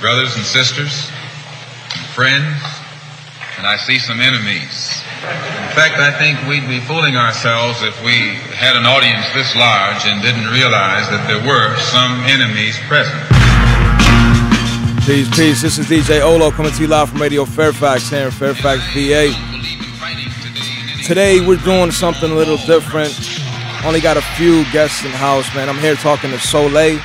brothers and sisters, friends, and I see some enemies. In fact, I think we'd be fooling ourselves if we had an audience this large and didn't realize that there were some enemies present. Peace, peace. This is DJ OHLOW coming to you live from Radio Fairfax here in Fairfax, VA. Today we're doing something a little different. Only got a few guests in the house, man. I'm here talking to Soleil.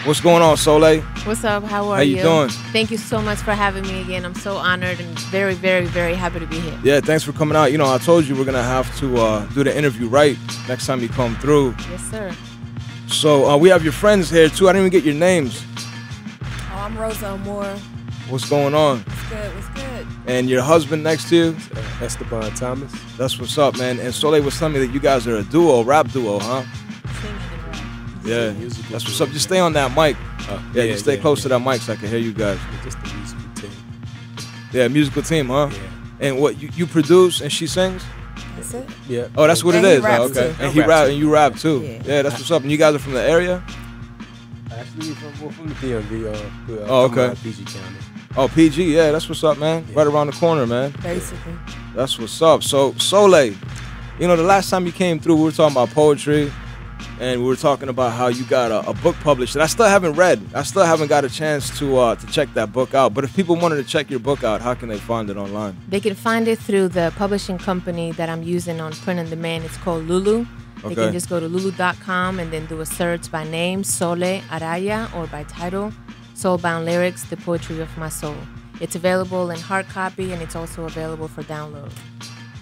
What's going on, Soleil? What's up? How are you? How you doing? Thank you so much for having me again. I'm so honored and very, very, very happy to be here. Yeah, thanks for coming out. You know, I told you we're going to have to do the interview right next time you come through. Yes, sir. So we have your friends here, too. I didn't even get your names. Oh, I'm Rosa Moore. What's going on? What's good? What's good? And your husband next to you? Estaban Thomas. That's what's up, man. And Soleil was telling me that you guys are a duo, rap duo, huh? Yeah, that's what's up. Just stay on that mic. Yeah, just stay close to that mic so I can hear you guys. Just a musical team. Yeah, musical team, huh? Yeah. And what, you produce and she sings? That's it? Yeah. Oh, that's what And it he is. raps Oh, okay. too. And he rap and you rap too. Yeah. That's what's up. And you guys are from the area? Actually, we're from the DMV. Oh, okay. PG County. Oh, PG, yeah, that's what's up, man. Yeah. Right around the corner, man. Basically. That's what's up. So, Soleil, you know, the last time you came through, we were talking about poetry. And we were talking about how you got a book published that I still haven't read. I still haven't got a chance to check that book out. But if people wanted to check your book out, how can they find it online? They can find it through the publishing company that I'm using on print on demand. It's called Lulu. They can just go to lulu.com and then do a search by name, Sole Araya, or by title, Soulbound Lyrics, The Poetry of My Soul. It's available in hard copy and it's also available for download.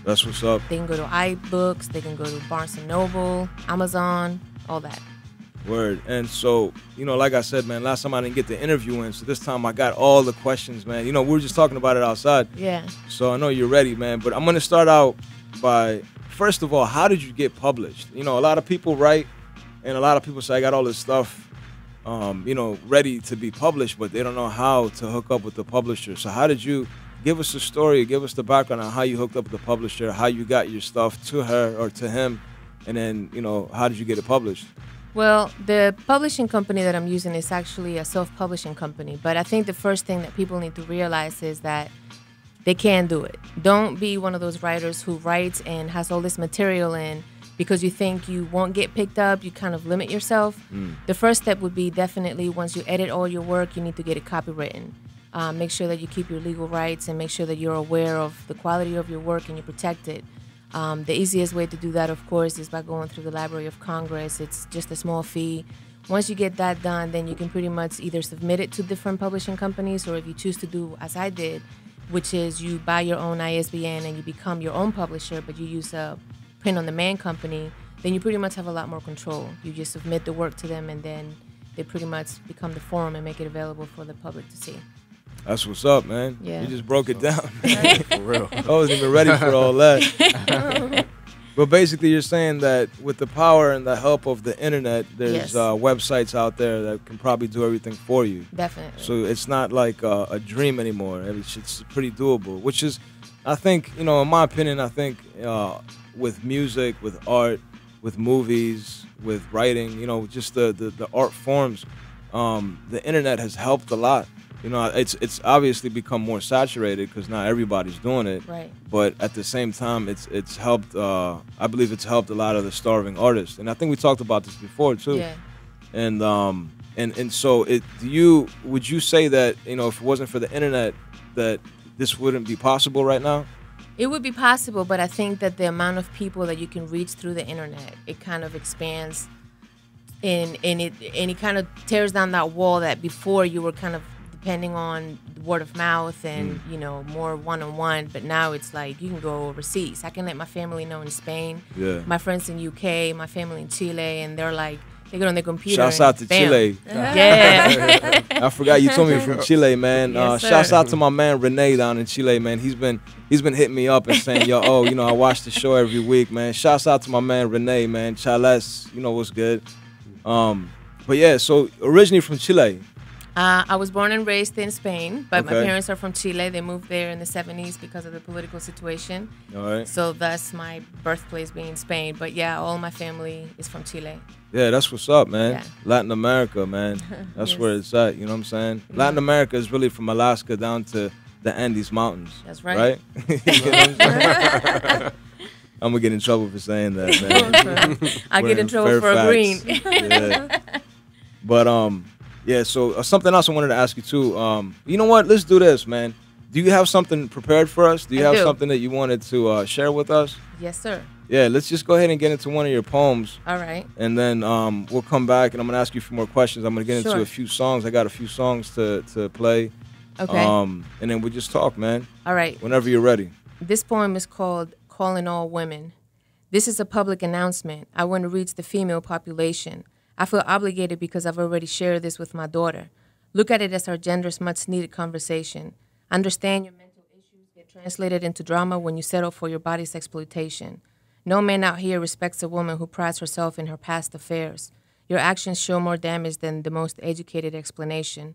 That's what's up. They can go to iBooks, they can go to Barnes & Noble, Amazon, all that. Word. And so, you know, like I said, man, last time I didn't get the interview in, so this time I got all the questions, man. You know, we were just talking about it outside. Yeah. So I know you're ready, man. But I'm going to start out by, first of all, how did you get published? You know, a lot of people write, and a lot of people say, I got all this stuff, you know, ready to be published, but they don't know how to hook up with the publisher. So how did you... Give us the story, give us the background on how you hooked up with the publisher, how you got your stuff to her or to him, and then, you know, how did you get it published? Well, the publishing company that I'm using is actually a self-publishing company, but I think the first thing that people need to realize is that they can do it. Don't be one of those writers who writes and has all this material in because you think you won't get picked up, you kind of limit yourself. The first step would be definitely once you edit all your work, you need to get it copywritten. Make sure that you keep your legal rights and make sure that you're aware of the quality of your work and you protect it. The easiest way to do that, of course, is by going through the Library of Congress. It's just a small fee. Once you get that done, then you can pretty much either submit it to different publishing companies, or if you choose to do as I did, which is you buy your own ISBN and you become your own publisher, but you use a print-on-demand company, then you pretty much have a lot more control. You just submit the work to them and then they pretty much become the forum and make it available for the public to see. That's what's up, man. Yeah. You just broke it down. For real. I wasn't even ready for all that. But basically, you're saying that with the power and the help of the internet, there's websites out there that can probably do everything for you. Definitely. So it's not like a dream anymore. It's pretty doable, which is, I think, you know, in my opinion, I think with music, with art, with movies, with writing, you know, just the art forms, the internet has helped a lot. You know, it's obviously become more saturated because not everybody's doing it. Right. But at the same time, it's helped. I believe it's helped a lot of the starving artists, and I think we talked about this before too. Yeah. And so would you say that, you know, if it wasn't for the internet, that this wouldn't be possible right now? It would be possible, but I think that the amount of people that you can reach through the internet, it kind of expands, and it kind of tears down that wall that before you were kind of depending on word of mouth and, you know, more one-on-one, but now it's like you can go overseas. I can let my family know in Spain, my friends in UK, my family in Chile, and they're like, they get on their computer. Shouts out to Chile. Yeah. I forgot you told me you're from Chile, man. Yes, shouts out to my man Renee down in Chile, man. He's been hitting me up and saying, yo, oh, you know, I watch the show every week, man. Shouts out to my man Renee, man. Chales, you know what's good. But yeah, so originally from Chile. I was born and raised in Spain, but my parents are from Chile. They moved there in the 70s because of the political situation. All right. So thus my birthplace being Spain. But yeah, all my family is from Chile. Yeah, that's what's up, man. Yeah. Latin America, man. That's Yes. where it's at. You know what I'm saying? Latin America is really from Alaska down to the Andes Mountains. That's right. Right? You know what I'm saying? I'm gonna get in trouble for saying that, man. I We're get in trouble for Fairfax. agreeing. Yeah. But yeah. So something else I wanted to ask you too. You know what? Let's do this, man. Do you have something prepared for us? Do you I have do. something that you wanted to share with us? Yes, sir. Yeah. Let's just go ahead and get into one of your poems. All right. And then we'll come back, and I'm gonna ask you a few more questions. I'm gonna get into Sure. a few songs. I got a few songs to play. Okay. And then we'll just talk, man. All right. Whenever you're ready. This poem is called Calling All Women. This is a public announcement. I want to reach the female population. I feel obligated because I've already shared this with my daughter. Look at it as our gender's much-needed conversation. Understand your mental issues get translated into drama when you settle for your body's exploitation. No man out here respects a woman who prides herself in her past affairs. Your actions show more damage than the most educated explanation.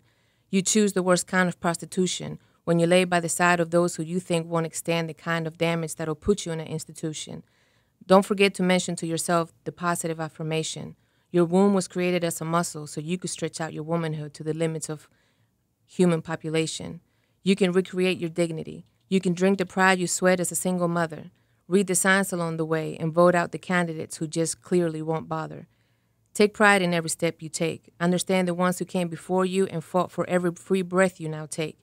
You choose the worst kind of prostitution when you lay by the side of those who you think won't extend the kind of damage that'll put you in an institution. Don't forget to mention to yourself the positive affirmation. Your womb was created as a muscle so you could stretch out your womanhood to the limits of human population. You can recreate your dignity. You can drink the pride you sweat as a single mother. Read the signs along the way and vote out the candidates who just clearly won't bother. Take pride in every step you take. Understand the ones who came before you and fought for every free breath you now take.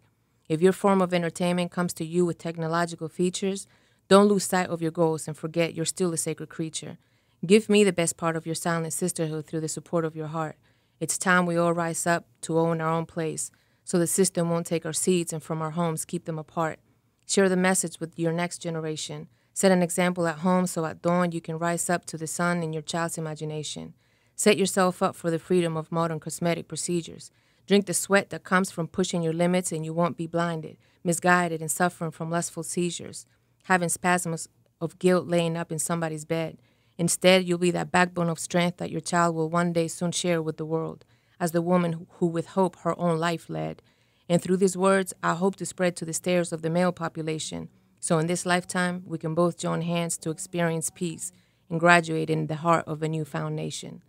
If your form of entertainment comes to you with technological features, don't lose sight of your goals and forget you're still a sacred creature. Give me the best part of your silent sisterhood through the support of your heart. It's time we all rise up to own our own place so the system won't take our seeds and from our homes keep them apart. Share the message with your next generation. Set an example at home so at dawn you can rise up to the sun in your child's imagination. Set yourself up for the freedom of modern cosmetic procedures. Drink the sweat that comes from pushing your limits and you won't be blinded, misguided, and suffering from lustful seizures, having spasms of guilt laying up in somebody's bed. Instead, you'll be that backbone of strength that your child will one day soon share with the world, as the woman who with hope her own life led. And through these words, I hope to spread to the stairs of the male population, so in this lifetime, we can both join hands to experience peace and graduate in the heart of a newfound nation.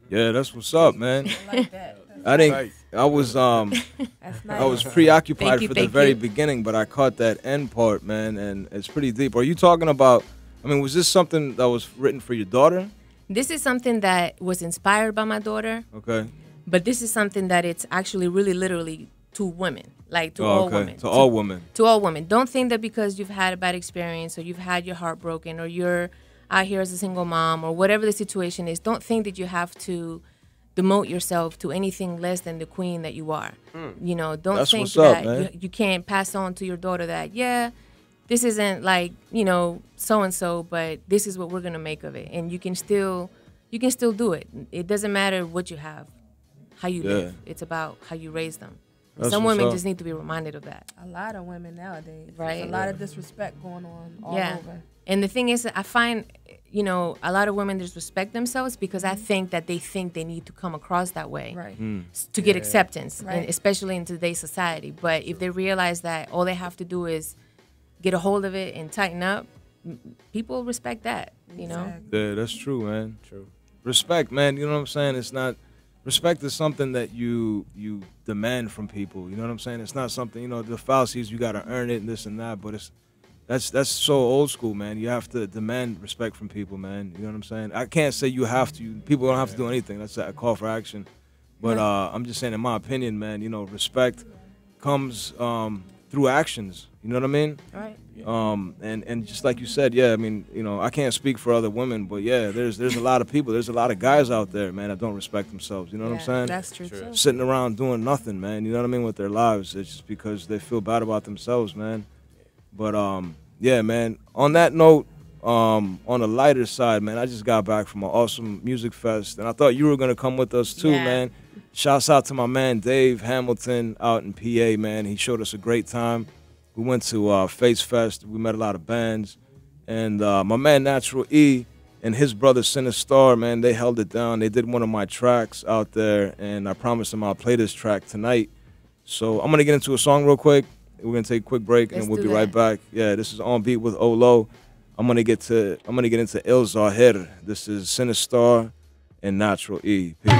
Yeah, that's what's up, man. I like that. I think I was That's nice. I was preoccupied Thank you, for the thank very you. beginning, but I caught that end part, man, and it's pretty deep. Are you talking about? I mean, was this something that was written for your daughter? This is something that was inspired by my daughter, Okay. but this is something that it's actually really literally to women, like to all okay. women. To all women. To all women. Don't think that because you've had a bad experience or you've had your heart broken or you're out here as a single mom or whatever the situation is, don't think that you have to demote yourself to anything less than the queen that you are. You know, don't That's think what's up, that man. you can't pass on to your daughter that, yeah, this isn't like, you know, so-and-so, but this is what we're going to make of it. And you can still do it. It doesn't matter what you have, how you live. It's about how you raise them. That's Some what's women up. just need to be reminded of that. A lot of women nowadays. Right. There's a lot of disrespect going on all Yeah. over. And the thing is, I find, you know, a lot of women disrespect themselves because I think that they think they need to come across that way Right. to get acceptance, Right. and especially in today's society. But if they realize that all they have to do is get a hold of it and tighten up, people respect that, you know? Exactly. Yeah, that's true, man. True. Respect, man. You know what I'm saying? It's not. Respect is something that you demand from people. You know what I'm saying? It's not something. You know, the fallacy is you got to earn it and this and that. But that's so old school, man. You have to demand respect from people, man. You know what I'm saying? I can't say you have to. People don't have to do anything. That's a call for action. But I'm just saying, in my opinion, man. You know, respect comes through actions. You know what I mean? All right. And just like you said, yeah, I mean, you know, I can't speak for other women, but yeah, there's a lot of people, there's a lot of guys out there, man, that don't respect themselves. You know what I'm saying? That's true, too. Sitting around doing nothing, man. You know what I mean, with their lives. It's just because they feel bad about themselves, man. But yeah, man. On that note, on the lighter side, man, I just got back from an awesome music fest, and I thought you were gonna come with us too, Yeah. man. Shouts out to my man Dave Hamilton out in PA, man. He showed us a great time. We went to Face Fest. We met a lot of bands. And my man Natural E and his brother Sinistar, man, they held it down. They did one of my tracks out there, and I promised them I'll play this track tonight. So I'm going to get into a song real quick. We're going to take a quick break, and Let's we'll do be right that. back. Yeah, this is On Beat with OHLOW. I'm going to get into Il Zahir. This is Sinistar and Natural E. Peace.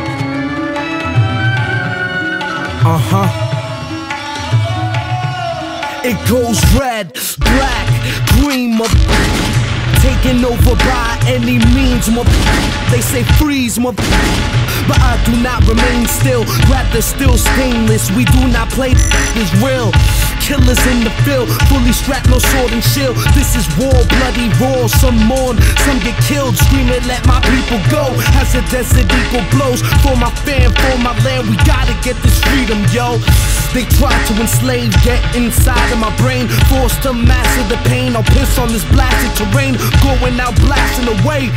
It goes red, black, green, taken over by any means, they say freeze, but I do not remain still, rather still stainless. We do not play this real. Killers in the field, fully strapped, no sword and shield. This is war, bloody raw. Some mourn, some get killed. Screaming, let my people go. As the desert eagle blows. For my fam, for my land, we gotta get this freedom, yo. They try to enslave, get inside of my brain, forced to master the pain. I'll piss on this blasted terrain, going out blasting away.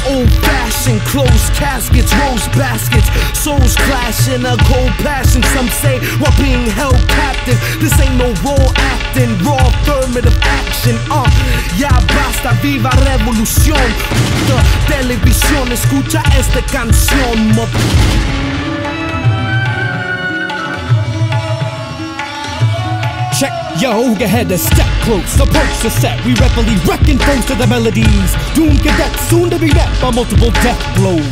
Old-fashioned, closed caskets, rose baskets, souls clashing, a cold passion. Some say while being held captive. This ain't no raw acting, raw affirmative action. Ya basta, viva revolución. Televisión, escucha esta canción. Check, yo, get ahead a step close, approach the set. We readily reckon close to the melodies. Doomed cadets soon to be met by multiple death blows.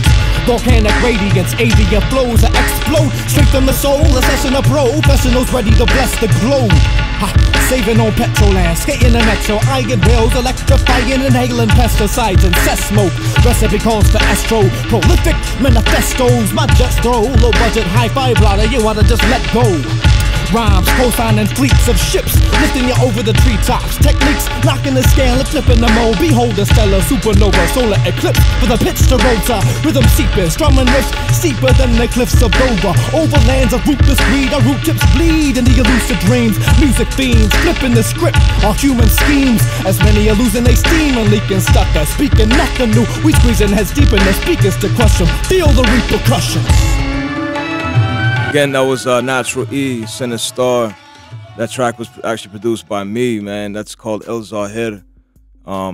Volcanic radiance, alien flows that explode straight from the soul. A session of professionals ready to bless the globe. Ha, saving on petrol and skating the metro. Iron bills, electrifying, inhaling pesticides and cess smoke. Recipe calls for astro, prolific manifestos. My just throw low budget hi-fi blotter. You wanna just let go. Rhymes, co-signing fleets of ships, lifting you over the treetops. Techniques, knocking the scale and flipping the mold. Behold the stellar supernova, solar eclipse for the pitch to Rosa. Rhythm seeping, strumming riffs steeper than the cliffs of Dover. Overlands of rootless greed, our root tips bleed in the elusive dreams. Music fiends, flipping the script, our human schemes. As many are losing their steam and leaking stutter. Speaking nothing new, we squeezing heads deep in the speakers to crush them. Feel the repercussions. Again, that was Natural E, Sinister. That track was actually produced by me, man. That's called El Zahir.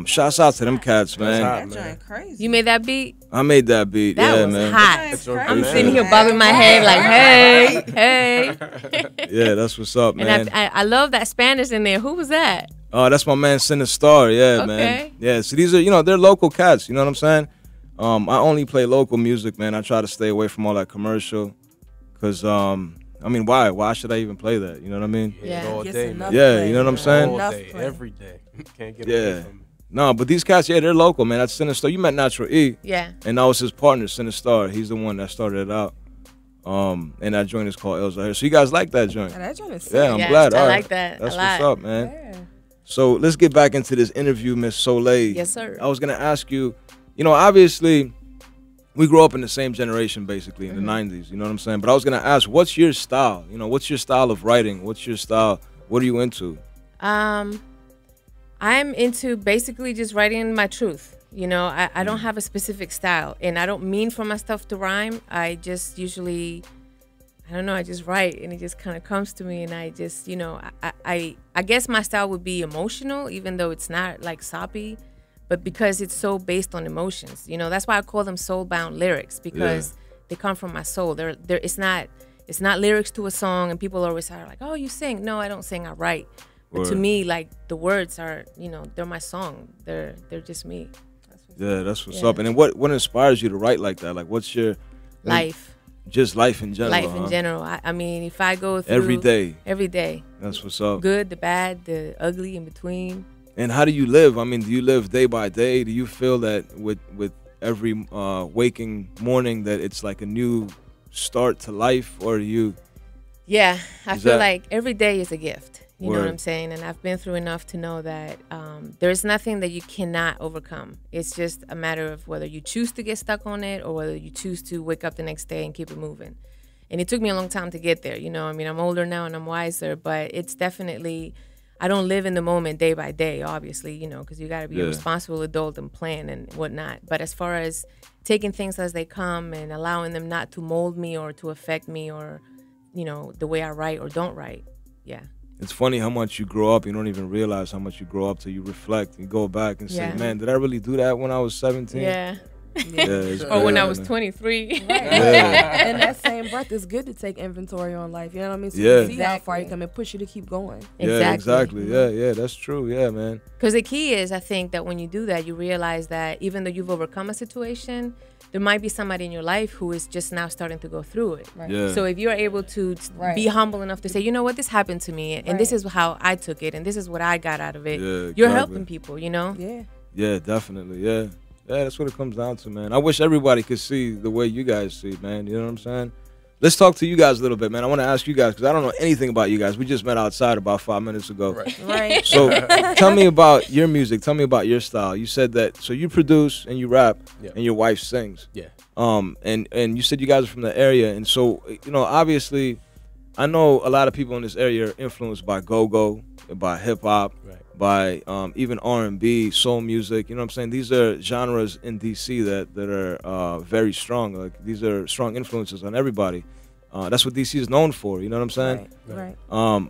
Shouts out to them cats, man. That joint crazy. You made that beat? I made that beat, That yeah, was man. hot. I'm sitting here bobbing my head like, hey, hey. Yeah, that's what's up, man. And I love that Spanish in there. Who was that? Oh, that's my man Sinister, yeah, Okay. man. Yeah, so these are, they're local cats, you know what I'm saying? I only play local music, man. I try to stay away from all that commercial. Because, I mean, why? Why should I even play that? You know what I mean? Yeah. All Gets day, enough man. Yeah, play, you know what I'm saying? All Enough day, play. every day. Can't get Yeah. away from it. No, but these cats, yeah, they're local, man. That's Sinister. You met Natural E. Yeah. And that was his partner, Sinister. He's the one that started it out. And that joint is called El Zahir. So you guys like that joint? Yeah, that joint is sick. Yeah, I'm Yes, glad. I All right. like that a That's lot. what's up, man. Yeah. So let's get back into this interview, Miss Soleil. Yes, sir. I was going to ask you, obviously, we grew up in the same generation, basically, in the 90s. You know what I'm saying? But I was going to ask, what's your style? What's your style of writing? What's your style? What are you into? I'm into basically just writing my truth. I don't have a specific style, and I don't mean for my stuff to rhyme. I just usually, I don't know, I just write, and it just kind of comes to me, and I just, I guess my style would be emotional, even though it's not like soppy, but because it's so based on emotions. That's why I call them soul-bound lyrics, because they come from my soul. It's not lyrics to a song, and people always are like, oh, you sing. No, I don't sing, I write. But to me, like, the words are, they're my song. They're just me. Yeah, that's what's up. And then what inspires you to write like that? Like, what's your Life. Just life in general. Life in general. I mean, if I go through Every day. Every day. That's what's up. Good, the bad, the ugly in between. And how do you live? I mean, do you live day by day? Do you feel that with every waking morning that it's like a new start to life, or do you? Yeah, I Is feel that- like every day is a gift. You know what Word. I'm saying? And I've been through enough to know that there's nothing that you cannot overcome. It's just a matter of whether you choose to get stuck on it or whether you choose to wake up the next day and keep it moving. And it took me a long time to get there. I mean, I'm older now and I'm wiser, but it's definitely, I don't live in the moment day by day, obviously, because you got to be a responsible adult and plan and whatnot. But as far as taking things as they come and allowing them not to mold me or to affect me or, the way I write or don't write, yeah. It's funny how much you grow up. You don't even realize how much you grow up till you reflect and go back and say, man, did I really do that when I was 17? Yeah. It's Or when crazy, I was man. 23. Yeah. In that same breath, it's good to take inventory on life. You know what I mean? So Yeah. you see how far you come and push you to keep going. Yeah, exactly. Yeah, that's true. Yeah, man. Because the key is, I think, that when you do that, you realize that even though you've overcome a situation, there might be somebody in your life who is just now starting to go through it. Right. Yeah. So if you're able to be humble enough to say, you know what, this happened to me, and this is how I took it, and this is what I got out of it, Yeah, you're exactly. helping people, you know? Yeah. Yeah, definitely. Yeah. Yeah, that's what it comes down to, man. I wish everybody could see the way you guys see, man. You know what I'm saying? Let's talk to you guys a little bit, man. I want to ask you guys, because I don't know anything about you guys. We just met outside about 5 minutes ago. Right. So tell me about your music. Tell me about your style. You said that, so you produce and you rap, and your wife sings. Yeah. And you said you guys are from the area. And so, you know, obviously, I know a lot of people in this area are influenced by go-go, by hip-hop, by even R&B, soul music. You know what I'm saying? These are genres in D.C. that are very strong. Like, these are strong influences on everybody. That's what D.C. is known for. You know what I'm saying? Right.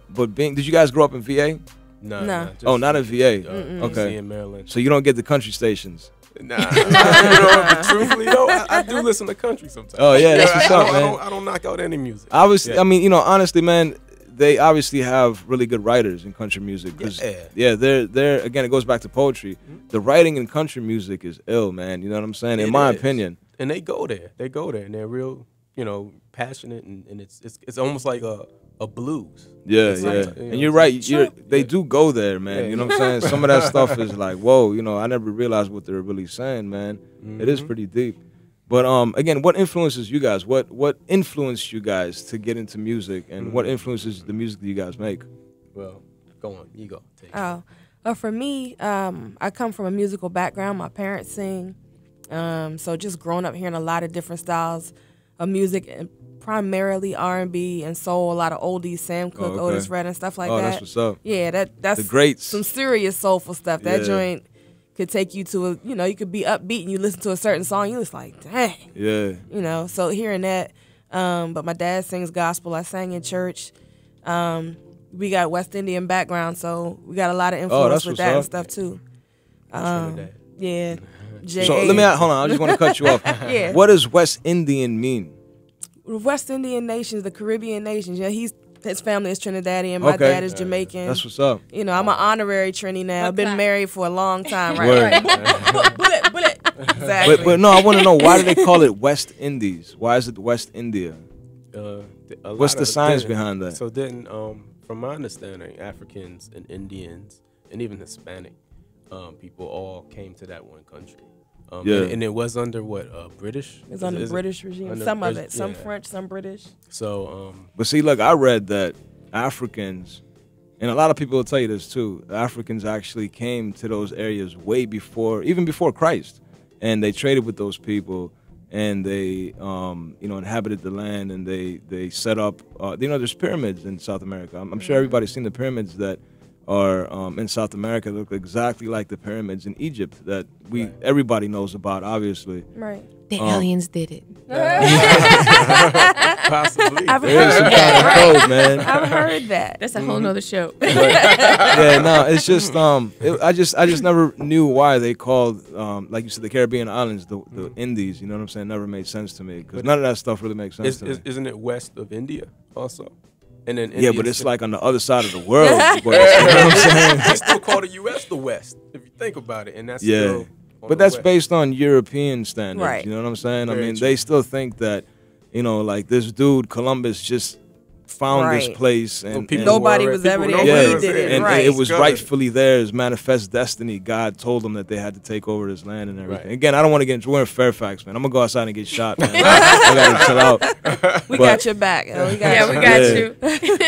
But did you guys grow up in VA? No. Not in VA. Okay. In Maryland. So you don't get the country stations. Nah. You know, but truthfully though, I do listen to country sometimes. Oh yeah, that's what's up, man. I don't knock out any music. Obviously, I mean, you know, honestly, man, they obviously have really good writers in country music. They're again, it goes back to poetry. The writing in country music is ill, man. You know what I'm saying? In my opinion. And they go there, and they're real, you know, passionate, and it's almost like a blues. Yeah, it's yeah. like, And you're right. They do go there, man. You know what I'm saying? Some of that stuff is like, whoa, you know, I never realized what they're really saying, man. It is pretty deep. But again, what influences you guys? What influenced you guys to get into music, and what influences the music that you guys make? Well, go on, you go. Take it. Well, for me, I come from a musical background. My parents sing, so just growing up hearing a lot of different styles of music, and primarily R&B and soul, a lot of oldies, Sam Cooke, Otis Redding, stuff like that. Oh, that's what's up. Yeah, that's the greats. Some serious soulful stuff. That joint could take you to you could be upbeat and you listen to a certain song, you just like, dang. Yeah. You know, so hearing that. But my dad sings gospel. I sang in church. We got West Indian background, so we got a lot of influence with that and stuff too. Yeah. So let me hold on. I just want to cut you off. Yeah. What does West Indian mean? West Indian nations, the Caribbean nations. Yeah, his family is Trinidadian. My dad is Jamaican. That's what's up. You know, I'm an honorary Trini now. I've been married for a long time. Right. Bullet. Exactly. But no, I want to know, why do they call it West Indies? Why is it West India? What's the science behind that? So then, from my understanding, Africans and Indians and even Hispanic people all came to that one country. And it was under what, British? It was under British regime. Some of it, some French, some British. So, but see, look, I read that Africans, and a lot of people will tell you this too, Africans actually came to those areas way before, even before Christ, and they traded with those people, and they, inhabited the land, and they set up, there's pyramids in South America. I'm sure everybody's seen the pyramids that are in South America. They look exactly like the pyramids in Egypt that everybody knows about, obviously. Right. The aliens did it. Possibly. I've heard that. Code, man. I've heard that. That's a whole nother show. Yeah, no, it's just I just never knew why they called like you said, the Caribbean islands the Indies. You know what I'm saying? It never made sense to me because none of that stuff really makes sense to me. Isn't it west of India also? And then yeah, but it's like on the other side of the world. You know what I'm saying? They still call the U.S. the West, if you think about it, and that's still but that's based on European standards. Right. You know what I'm saying? Very I mean, true. they still think that, like this dude Columbus just found this place, and nobody was ever there. He did it. And Right. it was rightfully theirs, manifest destiny. God told them that they had to take over this land and everything. Right. Again, I don't want to get into. We're in Fairfax, man. I'm gonna go outside and get shot, man. I gotta chill out. We got your back. We got you.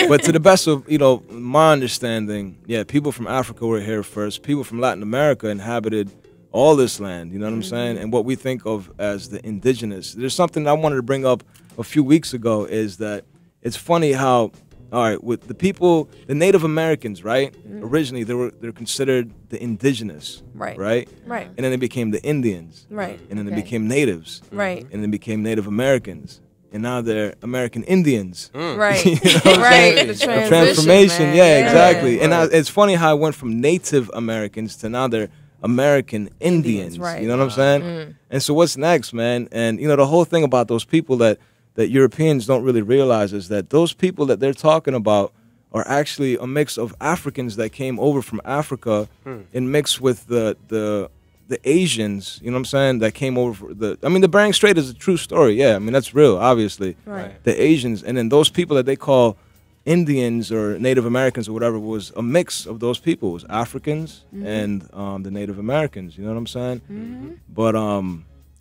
But to the best of my understanding, people from Africa were here first. People from Latin America inhabited all this land. You know what I'm saying? And what we think of as the indigenous. There's something I wanted to bring up a few weeks ago is that it's funny how, all right, with the people, the Native Americans, right? Originally, they're considered the indigenous, Right. Right. Right. And then they became the Indians, Right. And then they became natives, Right. And then became Native Americans, and now they're American Indians. Right. You know what I'm Right. saying? The The transformation, man. yeah, exactly. And it's funny how it went from Native Americans to now they're American Indians. right. You know what I'm saying? And so what's next, man? And the whole thing about those people that Europeans don't really realize is that those people that they're talking about are actually a mix of Africans that came over from Africa and mixed with the the Asians, you know what I'm saying, that came over for the Bering Strait is a true story. Yeah, I mean, that's real, obviously. Right. The Asians, and then those people that they call Indians or Native Americans or whatever was a mix of those people. It was Africans and the Native Americans, you know what I'm saying? But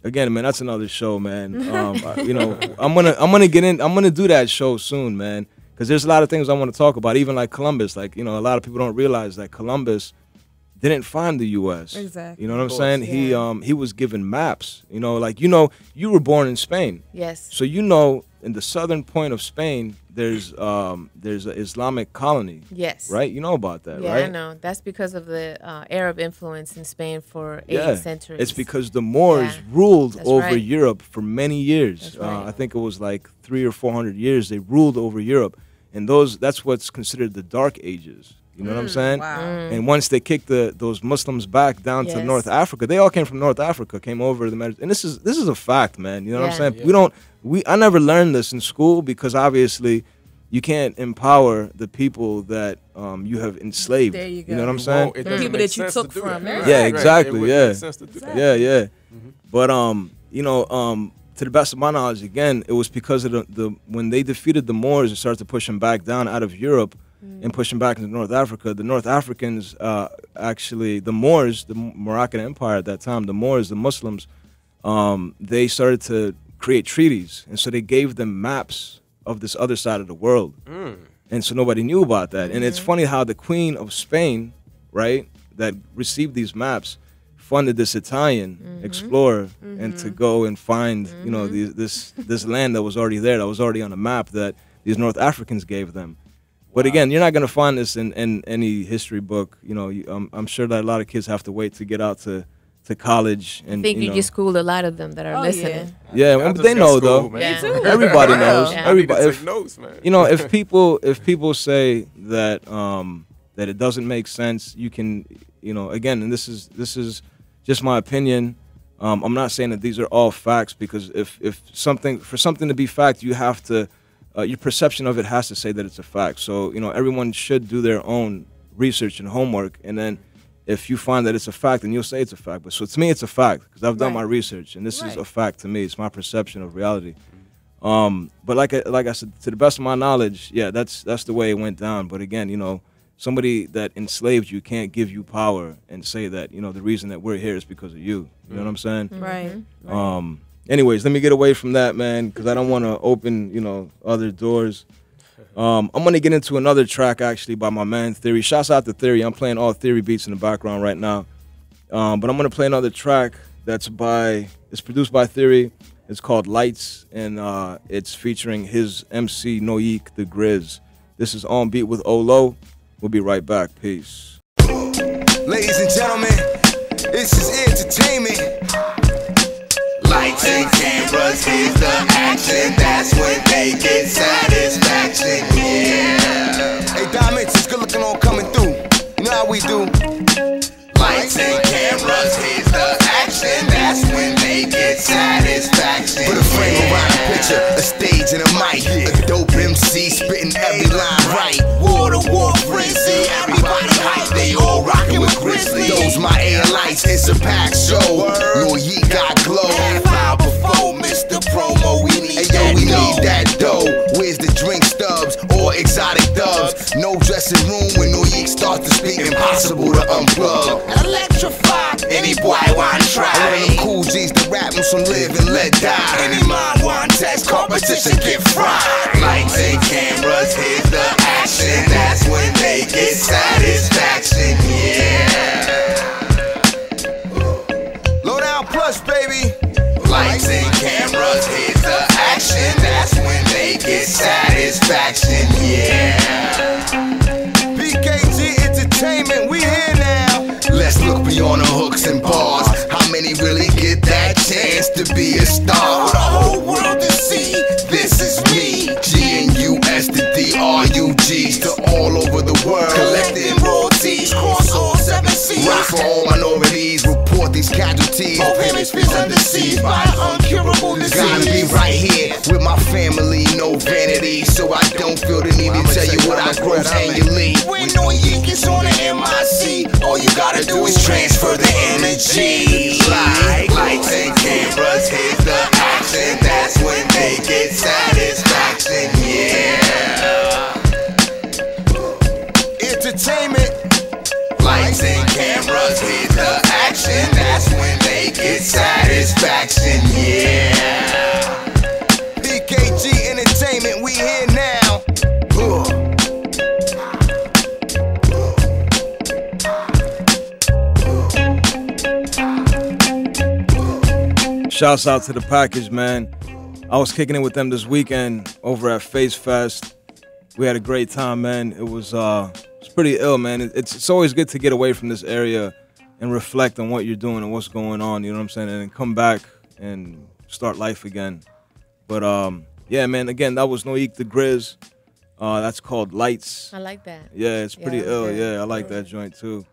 again, man, that's another show, man. You know, I'm gonna do that show soon, man, because there's a lot of things I want to talk about, even like Columbus. Like, you know, a lot of people don't realize that Columbus didn't find the U.S. Exactly. You know what I'm saying? Yeah. He was given maps. You know, like, you know, you were born in Spain. Yes. So you know, in the southern point of Spain, there's an Islamic colony. Yes. Right? You know about that, yeah, right? Yeah, I know. That's because of the Arab influence in Spain for 8 centuries. It's because the Moors ruled over right. Europe for many years. That's right. I think it was like 300 or 400 years they ruled over Europe, and that's what's considered the Dark Ages. You know what I'm saying? Wow. And once they kicked those Muslims back down to North Africa, they all came from North Africa, came over the Mediterranean. And this is a fact, man. You know what I'm saying? Yeah. I never learned this in school because obviously you can't empower the people that you have enslaved. There you go. You know what I'm saying? People that you took from. Yeah, exactly. Right. Yeah. Make sense to do that. Yeah. But you know, to the best of my knowledge, again, it was because of when they defeated the Moors and started to push them back down out of Europe and push them back into North Africa. The North Africans, actually, the Moors, the Moroccan Empire at that time, the Moors, the Muslims, they started to create treaties, and so they gave them maps of this other side of the world, and so nobody knew about that. And it's funny how the Queen of Spain, right, that received these maps, funded this Italian explorer and to go and find, you know, this land that was already there, that was already on a map that these North Africans gave them. But again, you're not going to find this in any history book. You know, I'm sure that a lot of kids have to wait to get out to college. And I think you just schooled a lot of them that are listening. Yeah, but they know though. Me too. Everybody knows. Yeah. Everybody. Take notes, man. You know, if people say that that it doesn't make sense, you can, you know, again, and this is just my opinion. I'm not saying that these are all facts, because if something to be fact, you have to. Your perception of it has to say that it's a fact. So, you know, everyone should do their own research and homework. And then if you find that it's a fact, then you'll say it's a fact. But so to me, it's a fact because I've done my research. And this is a fact to me. It's my perception of reality. But like I said, to the best of my knowledge, yeah, that's the way it went down. But again, you know, somebody that enslaved you can't give you power and say that, you know, the reason that we're here is because of you. You know what I'm saying? Right. Anyways, let me get away from that, man, because I don't want to open, you know, other doors. I'm going to get into another track, actually, by my man Theory. Shouts out to Theory. I'm playing all Theory beats in the background right now. But I'm going to play another track it's produced by Theory. It's called Lights, and it's featuring his MC Noik the Grizz. This is On Beat with OHLOW. We'll be right back. Peace. Ladies and gentlemen, this is entertainment. Lights and cameras, here's the action. That's when they get satisfaction, yeah. Hey, Diamonds, it's good looking on coming through. You know how we do. Lights and cameras, here's the action. That's when they get satisfaction. Put a frame around a picture, a stage and a mic. A dope MC spitting every line right. War frenzy, everybody hype. They all rockin' with Grizzly. Those my air lights, it's a packed show. Ye got glow. Half hour before Mr. Promo, we need that dough. Where's the drink stubs or exotic dubs? No dressing room when Noik starts to speak. Impossible to unplug. Electrify. Any boy want try. One of them cool G's to rap on some live and let die. Any mind want test competition get fried. Lights and cameras, here's the action. That's when they get satisfaction, yeah. Low down plus, baby. Lights and cameras, here's the action. That's when they get satisfaction, yeah. PKG Entertainment, we here now. Let's look beyond the hooks and bars. How many really get that chance to be a star? For the whole world to see, this is me. GNUS to DRUGs to all over the world. Collecting royalties, cross all 7 seas. Rock for all minorities, report these casualties. Both hemispheres under siege by an uncurable disease. Gotta be right here with my family, no vanity, so I don't feel the need to tell you what I gross annually. When no Yankees on the MIC, all you gotta do is transfer the energy. Like lights and cameras, here's the action. That's when they get satisfaction, yeah. Entertainment. Lights and cameras, here's the action. That's when they get satisfaction, yeah. PKG Entertainment, we here now. Shouts out to the package, man. I was kicking it with them this weekend over at Face Fest. We had a great time, man. It was pretty ill, man. It's always good to get away from this area and reflect on what you're doing and what's going on, you know what I'm saying, and then come back and start life again. But yeah, man, again, that was Noik the Grizz. That's called Lights. I like that. Yeah, it's pretty ill. Yeah. Yeah, I like that joint too.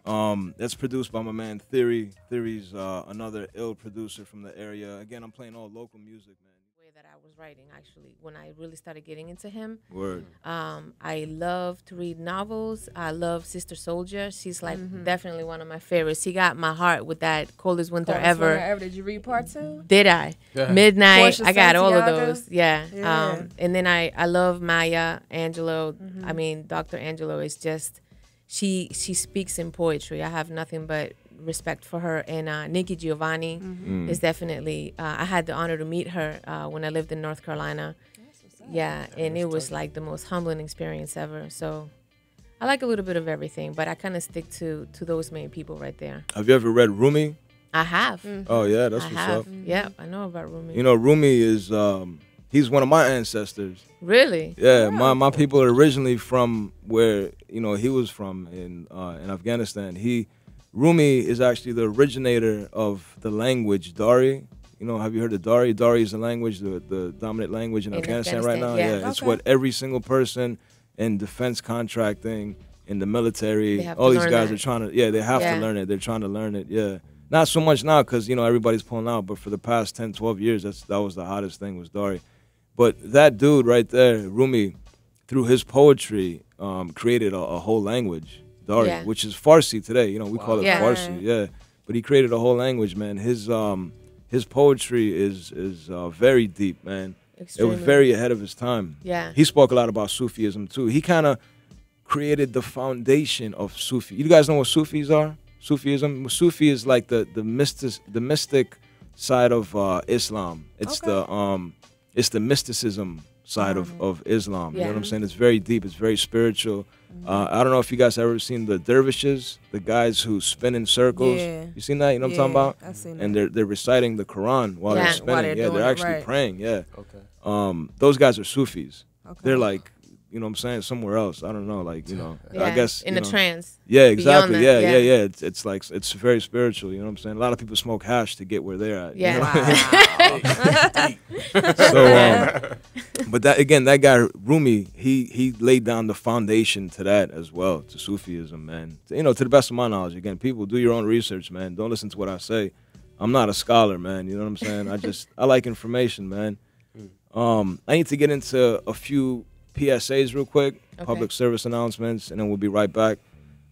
That's produced by my man Theory. Theory's another ill producer from the area. Again, I'm playing all local music, man. The way that I was writing, actually, when I really started getting into him. Word. I love to read novels. I love Sister Soldier. She's like definitely one of my favorites. He got my heart with that Coldest Winter Ever. Did you read part 2? Did I? Yeah. Midnight. Portia I got all of Santiago? those. Yeah. Yeah. And then I love Maya Angelou. I mean, Dr. Angelou is just, she speaks in poetry. I have nothing but respect for her. And Nikki Giovanni is definitely, I had the honor to meet her when I lived in North Carolina. Yeah, and it was like the most humbling experience ever. So I like a little bit of everything, but I kind of stick to those main people right there. Have you ever read Rumi? I have. Oh yeah, that's I what's have. up. Yeah, I know about Rumi. You know, Rumi is he's one of my ancestors. Really? Yeah, my people are originally from where he was from in Afghanistan. Rumi is actually the originator of the language Dari. Have you heard of Dari? Dari is the language, the dominant language in Afghanistan right now. Yeah. It's what every single person in defense contracting, in the military, All all these guys are trying to. Yeah, they have Yeah. to learn it. They're trying to learn it. Yeah, not so much now because everybody's pulling out. But for the past 10, 12 years, that was the hottest thing was Dari. But that dude right there, Rumi, through his poetry, created a whole language, Dari, which is Farsi today. We call it Farsi. Yeah, but he created a whole language, man. His poetry is very deep, man. Extremely. It was very ahead of his time. Yeah. He spoke a lot about Sufism too. He kind of created the foundation of Sufi. You guys know what Sufis are? Sufism. Sufi is like the mystic side of Islam. It's the mysticism side of Islam. You know what I'm saying? It's very deep. It's very spiritual. I don't know if you guys ever seen the dervishes, the guys who spin in circles. Yeah. You seen that? You know what I'm talking about? I've seen that. And they're reciting the Quran while they're spinning. They're actually praying. Yeah. Okay. Those guys are Sufis. Okay. They're like, you know what I'm saying, somewhere else. I don't know, like, I guess. In the trance. Yeah, exactly. Beyond that, Yeah. It's like, it's very spiritual, you know what I'm saying? A lot of people smoke hash to get where they're at. Yeah. So, but that guy, Rumi, he laid down the foundation to that as well, to Sufism, man. To the best of my knowledge, again, people do your own research, man. Don't listen to what I say. I'm not a scholar, man, you know what I'm saying? I like information, man. I need to get into a few PSAs real quick, public service announcements, and then we'll be right back.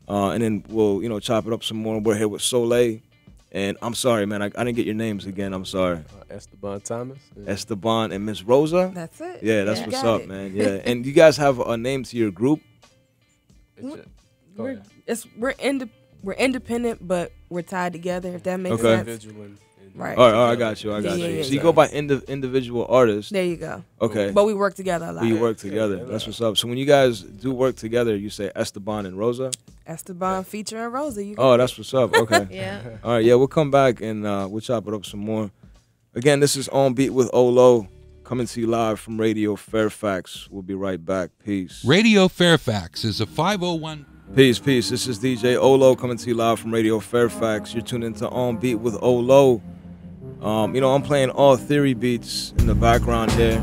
And then we'll, chop it up some more. We're here with Soleil. And I'm sorry, man, I didn't get your names again. I'm sorry. Esteban Thomas. Esteban and Miss Rosa. That's it. Yeah, that's what's up, man. Yeah. And you guys have a name to your group? We're independent, but we're tied together, if that makes sense. Right. All right, I got you. So you go by individual artists. There you go. Okay. But we work together a lot. We work together. That's what's up. So when you guys do work together, you say Esteban and Rosa? Esteban featuring Rosa. That's what's up. Okay. Yeah. All right, we'll come back and we'll chop it up some more. Again, this is On Beat with OHLOW, coming to you live from Radio Fairfax. We'll be right back. Peace. Radio Fairfax is a 501... Peace. This is DJ OHLOW coming to you live from Radio Fairfax. You're tuned into On Beat with OHLOW. I'm playing all Theory beats in the background there.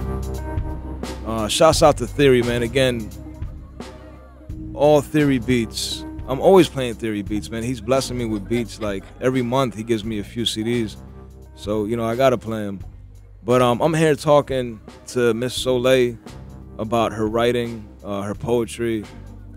Shouts out to Theory, man. Again, all Theory beats. I'm always playing Theory beats, man. He's blessing me with beats. Like every month, he gives me a few CDs. So you know, I gotta play him. But I'm here talking to Miss Soleil about her writing, her poetry,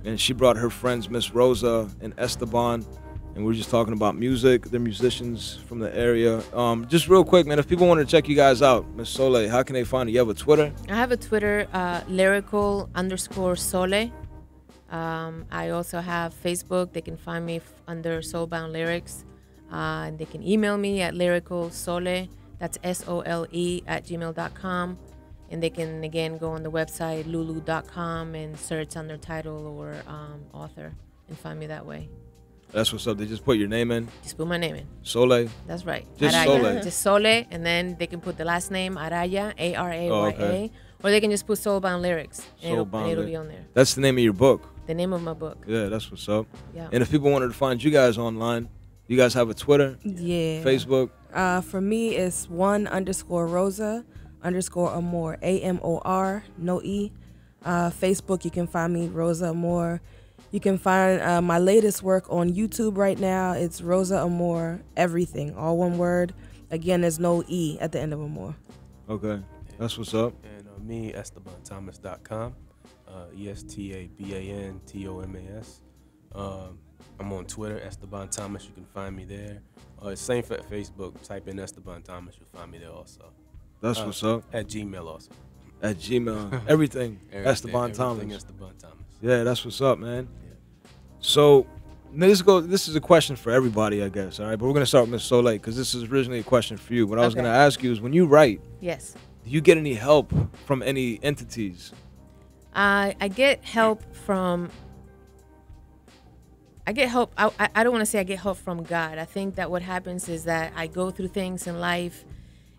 and she brought her friends Miss Rosa and Estaban, and we're just talking about music. They're musicians from the area. Just real quick, man, if people want to check you guys out, Miss Soleil, how can they find you? You have a Twitter? I have a Twitter, lyrical_Sole. I also have Facebook. They can find me under Soulbound Lyrics. And they can email me at lyricalsole, that's SOLE @gmail.com. And they can, again, go on the website, lulu.com, and search under title or author and find me that way. That's what's up. They just put your name in? Just put my name in. Soleil? That's right. Just Araya. Soleil. Just Sole, and then they can put the last name, Araya, Araya. Oh, okay. Or they can just put Soulbound Lyrics, and Soulbound it'll be on there. That's the name of your book? The name of my book. Yeah, that's what's up. Yeah. And if people wanted to find you guys online, you guys have a Twitter? Yeah. Facebook? For me, it's _Rosa _Amor, AMOR, no E. Facebook, you can find me, Rosa Amor. You can find my latest work on YouTube right now. It's Rosa Amor, everything, all one word. Again, there's no E at the end of Amor. Okay, that's what's up. And me, EstabanThomas.com, ESTABANTOMAS. I'm on Twitter, Estaban Thomas. You can find me there. Same for Facebook. Type in Estaban Thomas. You'll find me there also. That's what's up. At Gmail also. At Gmail. Everything. Esteban Thomas. Esteban Thomas. Yeah, that's what's up, man. Yeah. So this is a question for everybody, I guess. All right, but we're gonna start with Miss Soleil because this is originally a question for you. What I was gonna ask you is, when you write, yes, do you get any help from any entities? I get help from. I get help. I don't want to say I get help from God. I think that what happens is that I go through things in life,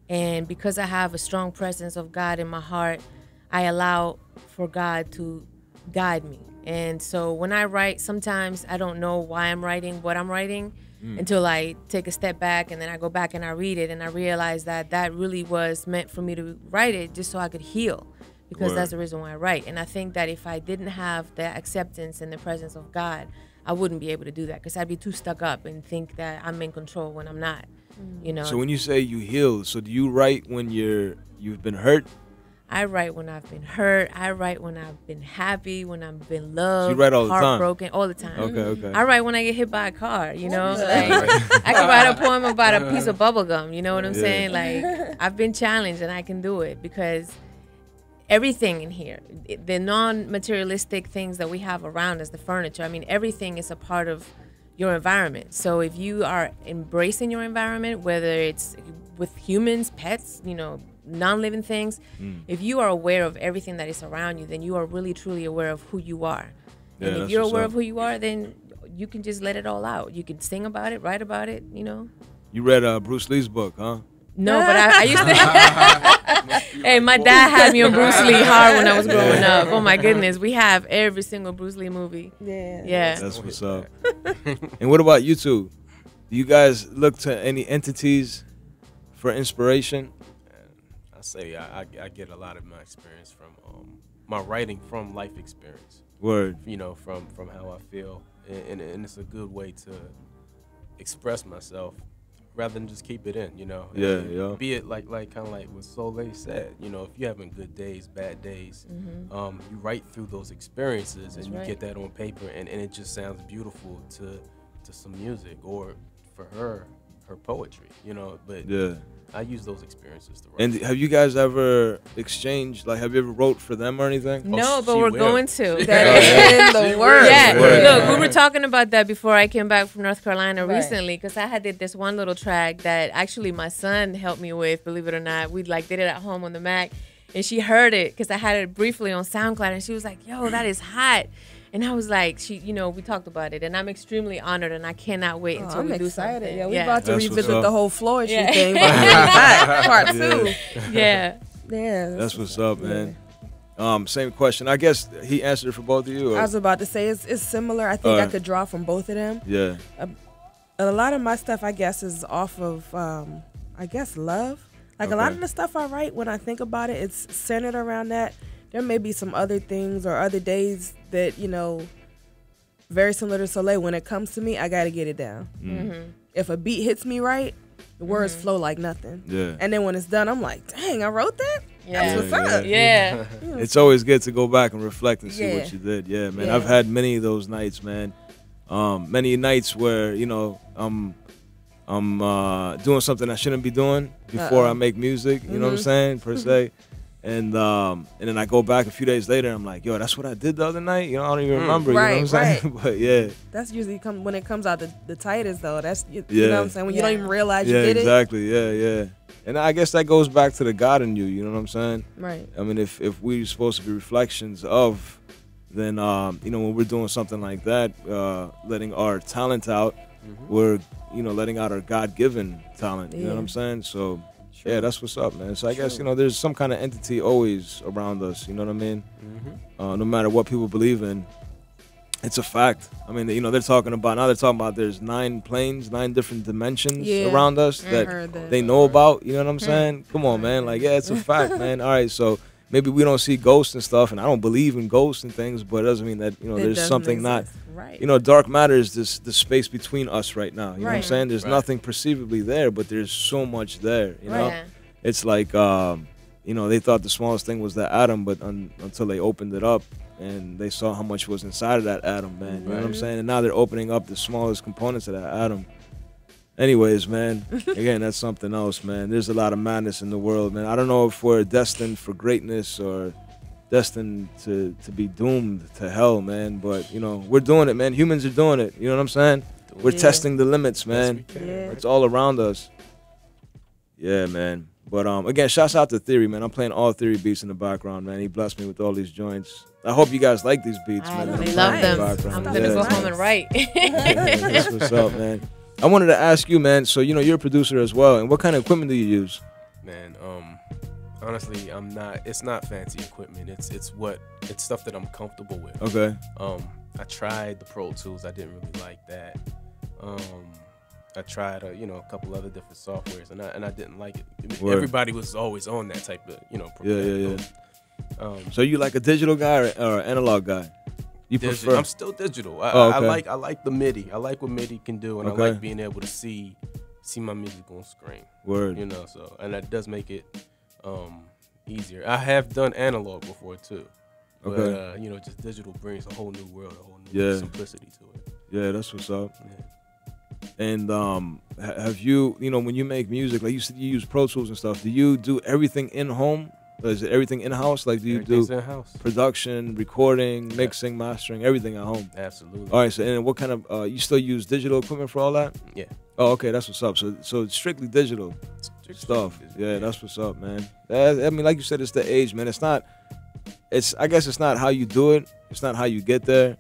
and because I have a strong presence of God in my heart, I allow for God to guide me. And so when I write, sometimes I don't know why I'm writing what I'm writing until I take a step back, and then I go back and I read it, and I realize that that really was meant for me to write it just so I could heal, because that's the reason why I write. And I think that if I didn't have the acceptance and the presence of God, I wouldn't be able to do that, because I'd be too stuck up and think that I'm in control when I'm not. You know. So when you say you heal, so do you write when you've been hurt? I write when I've been hurt. I write when I've been happy, when I've been loved, so you write all the heartbroken, time? all the time. Okay. I write when I get hit by a car, you know. Like, I can write a poem about a piece of bubble gum, you know what I'm saying? Like, I've been challenged and I can do it, because everything in here, the non-materialistic things that we have around us, the furniture, I mean, everything is a part of your environment. So if you are embracing your environment, whether it's with humans, pets, you know, non-living things, if you are aware of everything that is around you, then you are really truly aware of who you are. And if you're aware of who you are, then you can just let it all out. You can sing about it, write about it, you know. You read Bruce Lee's book, huh? No, but I used to. Hey, my dad had me on Bruce Lee hard when I was growing up. Oh my goodness, we have every single Bruce Lee movie. Yeah. That's what's up. And what about YouTube? Do you guys look to any entities for inspiration? I say I get a lot of my experience from my writing from life experience. Word. You know, from how I feel, and it's a good way to express myself rather than just keep it in. You know. Yeah. Be it like kind of like what Soleil said. You know, if you're having good days, bad days, you write through those experiences, and you get that on paper, and it just sounds beautiful to some music, or for her poetry. You know, but I use those experiences to write. And have you guys ever exchanged, like, have you ever wrote for them or anything? No, but we're going to. That is in the words. Yeah, look, we were talking about that before I came back from North Carolina recently, because I did this one little track that actually my son helped me with, believe it or not. We did it at home on the Mac, and she heard it because I had it briefly on SoundCloud, and she was like, "Yo, that is hot." And I was like, we talked about it, and I'm extremely honored, and I cannot wait until we do something. Yeah, we're about to revisit the whole floor issue Yeah. thing. Back, part 2. Yeah. That's what's up, man. Same question. I guess he answered it for both of you. Or? I was about to say it's similar. I think I could draw from both of them. Yeah. A lot of my stuff, I guess, is off of, love. Like a lot of the stuff I write, when I think about it, it's centered around that. There may be some other things or other days that, you know, very similar to Soleil. When it comes to me, I got to get it down. If a beat hits me right, the words flow like nothing. Yeah. And then when it's done, I'm like, dang, I wrote that? Yeah. That's what's up. Yeah. It's always good to go back and reflect and see Yeah. what you did. Yeah, man. Yeah. I've had many of those nights, man. Many nights where, you know, I'm doing something I shouldn't be doing before I make music, you know what I'm saying, per se. And then I go back a few days later and I'm like, yo, that's what I did the other night? You know, I don't even remember, Right, you know what I'm saying? But yeah. That's usually when it comes out the tightest, though. That's, you Yeah. know what I'm saying? When you don't even realize you Yeah, did exactly. Yeah. And I guess that goes back to the God in you know what I'm saying? it. Right. I mean, if we're supposed to be reflections of, then, you know, when we're doing something like that, letting our talent out, we're, you know, letting out our God-given talent, you know what I'm saying? So, yeah, that's what's up, man. So I guess, you know, there's some kind of entity always around us, you know what I mean? No matter what people believe in, it's a fact. I mean, you know, they're talking about there's 9 planes, 9 different dimensions around us that they know about, you know what I'm saying? Come on, man. Like, yeah, it's a fact, man. All right, so maybe we don't see ghosts and stuff, and I don't believe in ghosts and things, but it doesn't mean that, you know, there's something not, you know, dark matter is the space between us right now, you know what I'm saying? There's nothing perceivably there, but there's so much there, you know? It's like, you know, they thought the smallest thing was the atom, but until they opened it up and they saw how much was inside of that atom, man, you know what I'm saying? And now they're opening up the smallest components of that atom. Anyways, man, again, that's something else, man. There's a lot of madness in the world, man. I don't know if we're destined for greatness or destined to be doomed to hell, man. But, you know, we're doing it, man. Humans are doing it. You know what I'm saying? We're testing the limits, man. It's all around us. Yeah, man. But, again, shouts out to Theory, man. I'm playing all Theory beats in the background, man. He blessed me with all these joints. I hope you guys like these beats, man. I love them. I'm going to go home and write. That's what's up, man. I wanted to ask you, man, so, you know, you're a producer as well, and what kind of equipment do you use? Man, honestly, it's not fancy equipment. It's stuff that I'm comfortable with. Okay. I tried the Pro Tools. I didn't really like that. I tried, you know, a couple other different softwares, and I didn't like it. Everybody was always on that type of, you know, Yeah. So you like a digital guy or analog guy? You prefer? I'm still digital. Okay. I like the MIDI. I like what MIDI can do, and I like being able to see my music on screen. Word. You know, so and that does make it easier. I have done analog before too. But, you know, just digital brings a whole new world, a whole new simplicity to it. Yeah, that's what's up. Yeah. And have you, you know, when you make music, like you said, you use Pro Tools and stuff. Do you do everything in home? Is it everything in house? Like, do you do production, recording, mixing, mastering, everything at home? Absolutely. All right. So, and what kind of you still use digital equipment for all that? Yeah. Oh, okay. That's what's up. So strictly digital stuff. Yeah, that's what's up, man. I mean, like you said, it's the age, man. It's not. I guess it's not how you do it. It's not how you get there.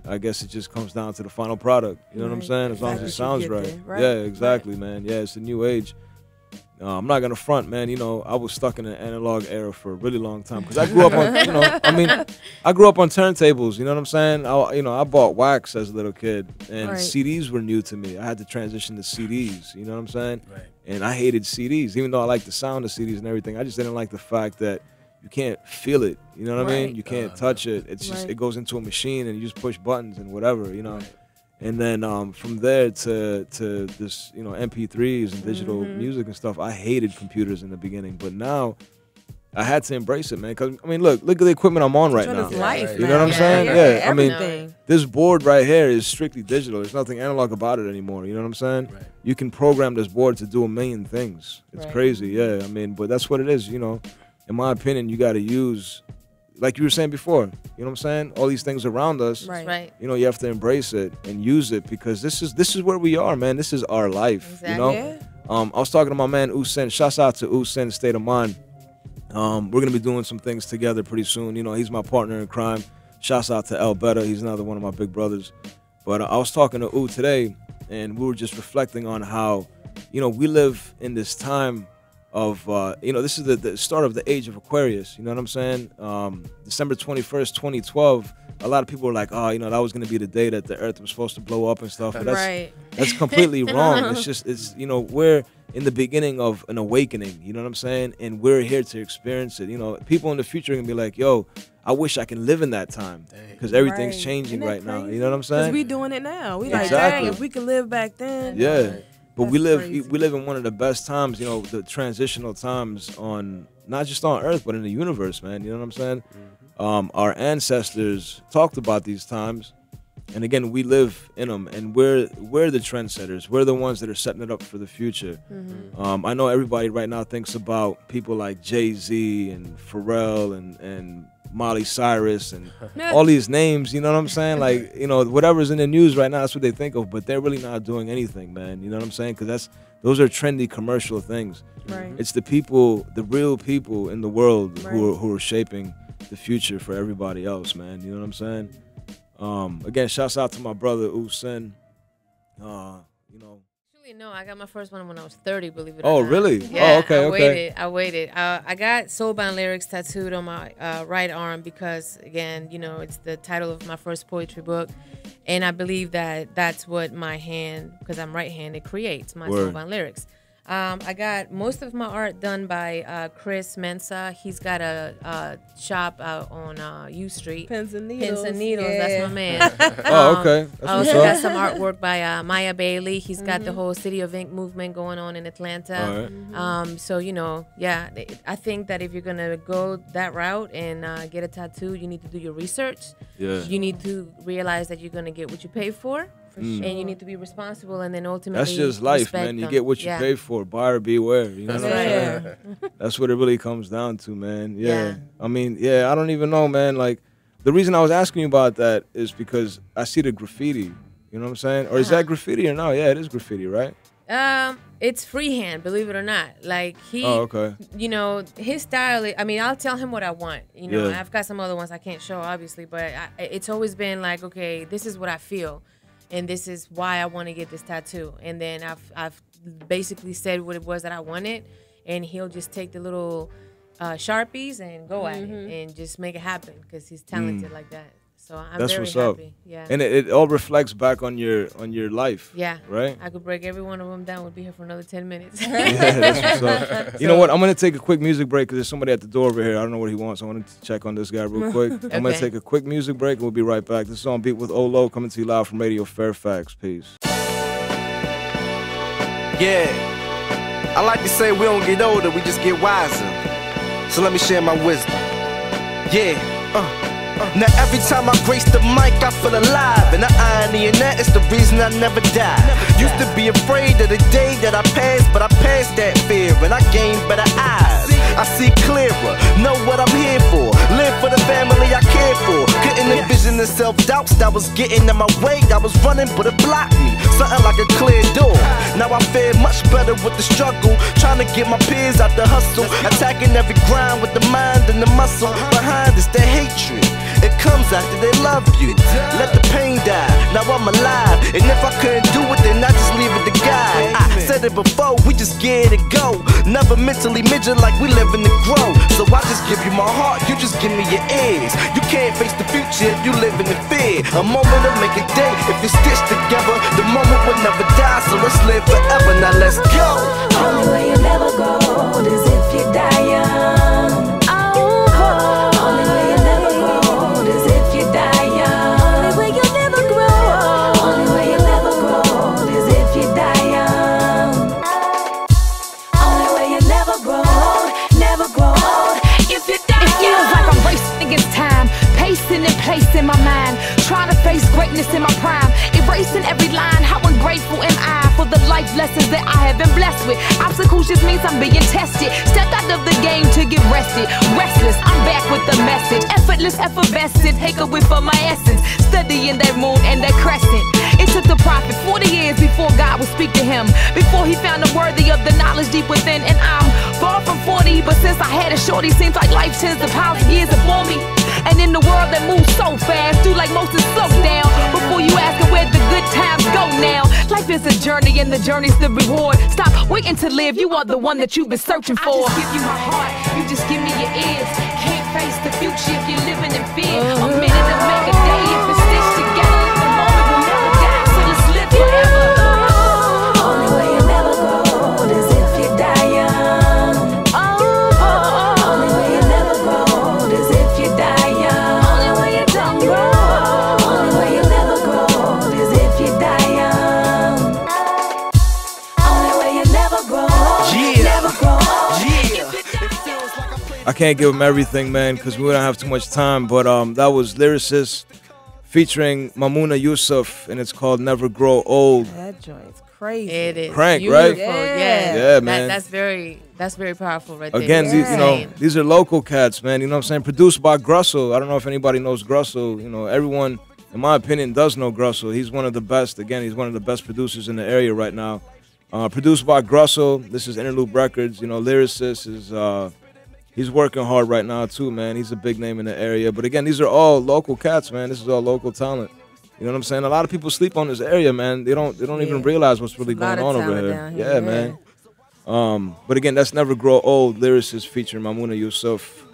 I guess it just comes down to the final product. You know what I'm saying? As long as it sounds right. Yeah, exactly, man. Yeah, it's the new age. I'm not gonna front, man. You know, I was stuck in an analog era for a really long time because I grew up on, you know, I mean, I grew up on turntables. You know what I'm saying? I bought wax as a little kid, and CDs were new to me. I had to transition to CDs. You know what I'm saying? Right. And I hated CDs, even though I liked the sound of CDs and everything. I just didn't like the fact that you can't feel it. You know what I mean? You can't touch it. It's just it goes into a machine and you just push buttons and whatever. You know. Right. And then from there to this, you know, MP3s and digital music and stuff, I hated computers in the beginning. But now I had to embrace it, man. Because, I mean, look at the equipment I'm on right now. You know what I'm saying? Yeah. I mean, this board right here is strictly digital. There's nothing analog about it anymore. You know what I'm saying? Right. You can program this board to do a million things. It's crazy, yeah. I mean, but that's what it is, you know. In my opinion, you got to use, like you were saying before, you know what I'm saying? All these things around us, you know, you have to embrace it and use it because this is where we are, man. This is our life, you know? I was talking to my man, Usen. Shouts out to Usen, State of Mind. We're going to be doing some things together pretty soon. You know, he's my partner in crime. Shouts out to El Betta. He's another one of my big brothers. But I was talking to U today, and we were just reflecting on how, you know, we live in this time of, you know, this is the start of the age of Aquarius. You know what I'm saying? December 21st, 2012, a lot of people were like, oh, you know, that was going to be the day that the earth was supposed to blow up and stuff. But that's completely wrong. It's you know, we're in the beginning of an awakening. You know what I'm saying? And we're here to experience it. You know, people in the future are going to be like, yo, I wish I can live in that time because everything's changing right now. You know what I'm saying? Because we doing it now. We like, Exactly. dang, if we could live back then. Yeah. But we live crazy. we live in one of the best times, you know, the transitional times on not just on Earth but in the universe, man. You know what I'm saying? Our ancestors talked about these times, and again, we live in them, and we're the trendsetters. We're the ones that are setting it up for the future. I know everybody right now thinks about people like Jay-Z and Pharrell and Miley Cyrus and all these names, you know what I'm saying? Like, you know, whatever's in the news right now, that's what they think of, but they're really not doing anything, man. You know what I'm saying? Because those are trendy commercial things. Right. It's the people, the real people in the world who are shaping the future for everybody else, man. You know what I'm saying? Again, shouts out to my brother Usen. You know. No, I got my first one when I was 30, believe it or Oh, not. really? Yeah, Oh, okay, I waited. I got Soulbound lyrics tattooed on my right arm because, again, you know, it's the title of my first poetry book. And I believe that that's what my hand, because I'm right-handed, creates, my Soulbound lyrics. I got most of my art done by Chris Mensa. He's got a shop out on U Street. Pins and Needles. That's my man. Oh, okay. That's I what's also got up. some artwork by Maya Bailey. He's got the whole City of Ink movement going on in Atlanta. All right. So, you know, yeah, I think that if you're going to go that route and get a tattoo, you need to do your research. Yeah. You need to realize that you're going to get what you pay for. And you need to be responsible, and then ultimately That's just life, respect man. You them. get what you pay for. Buyer beware. You know what I'm saying? That's what it really comes down to, man. Yeah. I mean, I don't even know, man. Like, the reason I was asking you about that is because I see the graffiti. You know what I'm saying? Or is that graffiti or no? Yeah, it is graffiti, right? It's freehand, believe it or not. Like you know, his style. I mean, I'll tell him what I want. You know, I've got some other ones I can't show, obviously, but it's always been like, okay, this is what I feel. And this is why I want to get this tattoo. And then I've basically said what it was that I wanted, and he'll just take the little Sharpies and go at it and just make it happen because he's talented like that. So I'm That's very what's happy. up. Yeah. And it all reflects back on your life. Yeah. Right? I could break every one of them down. We'll be here for another 10 minutes. That's what's up. You know what? I'm going to take a quick music break because there's somebody at the door over here. I don't know what he wants. I want to check on this guy real quick. I'm going to take a quick music break and we'll be right back. This is On Beat with OHLOW coming to you live from Radio Fairfax. Peace. Yeah. I like to say we don't get older, we just get wiser. So let me share my wisdom. Yeah. Now every time I grace the mic, I feel alive. And the irony in that is the reason I never die. Used to be afraid of the day that I passed, but I passed that fear and I gained better eyes. I see clearer, know what I'm here for. Live for the family I care for. Couldn't envision the self-doubts that was getting in my way. I was running, but it blocked me, something like a clear door. Now I fare much better with the struggle, trying to get my peers out the hustle, attacking every grind with the mind and the muscle. Behind is the hatred, it comes after they love you. Let the pain die, now I'm alive. And if I couldn't do it, then I just leave it to God. I said it before, we just get it go. Never mentally midget like we living to grow. So I just give you my heart, you just give me your ears. You can't face the future if you living in fear. A moment will make a day, if it's stitched together, the moment will never die. So let's live forever, now let's go. Only way you never grow old is if you die young. Only way you never grow old is if you die young. Only way you never grow old. Only way you never grow old is if you die young. Only way you never grow old, never grow old if you die young. It feels like I'm racing against time, pacing and placing my mind, trying to face greatness in my prime, erasing every line. How ungrateful am I for the life lessons that I have been blessed with. Obstacles just means I'm being tested. Stepped out of the game to get rested. Restless, I'm back with the message. Effortless, effervescent, take a whiff of my essence. Studying that moon and that crescent. It took the prophet 40 years before God would speak to him, before he found him worthy of the knowledge deep within. And I'm far from 40, but since I had a shorty, seems like life tends to pile years upon me. And in the world that moves so fast, do like most is slow down. Before you ask where the good times go now. Life is a journey and the journey's the reward. Stop waiting to live, you are the one that you've been searching for. I just give you my heart, you just give me your ears. Can't face the future if you're living in fear. A minute to make a day if it's stitched together. The moment will never die, so let's live forever. Only way you never grow old is if you die young. Only way you never grow old is if you die young. can't give them everything, man, because we don't have too much time. But that was Lyricist featuring Mamuna Yusuf, and it's called Never Grow Old. That joint's crazy. It is Crank, beautiful. right? Yeah, Yeah, man. That's very powerful, right Again, there. these, you know, these are local cats, man. You know what I'm saying? Produced by Grussel. I don't know if anybody knows Grussel. You know, everyone, in my opinion, does know Grussel. He's one of the best. Again, he's one of the best producers in the area right now. Produced by Grussel. This is Interloop Records. You know, Lyricist is he's working hard right now too, man. He's a big name in the area. But again, these are all local cats, man. This is all local talent. You know what I'm saying? A lot of people sleep on this area, man. They don't even realize what's really going on over here. Yeah, man. But again, that's Never Grow Old, Lyricist featuring Mamuna Yusuf.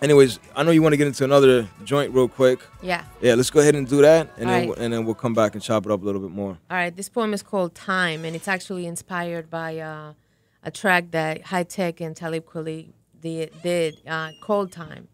Anyways, I know you want to get into another joint real quick. Yeah. Yeah, let's go ahead and do that, and All then we'll come back and chop it up a little bit more. All right, this poem is called Time, and it's actually inspired by a track that High Tech and Talib Kweli did called Time.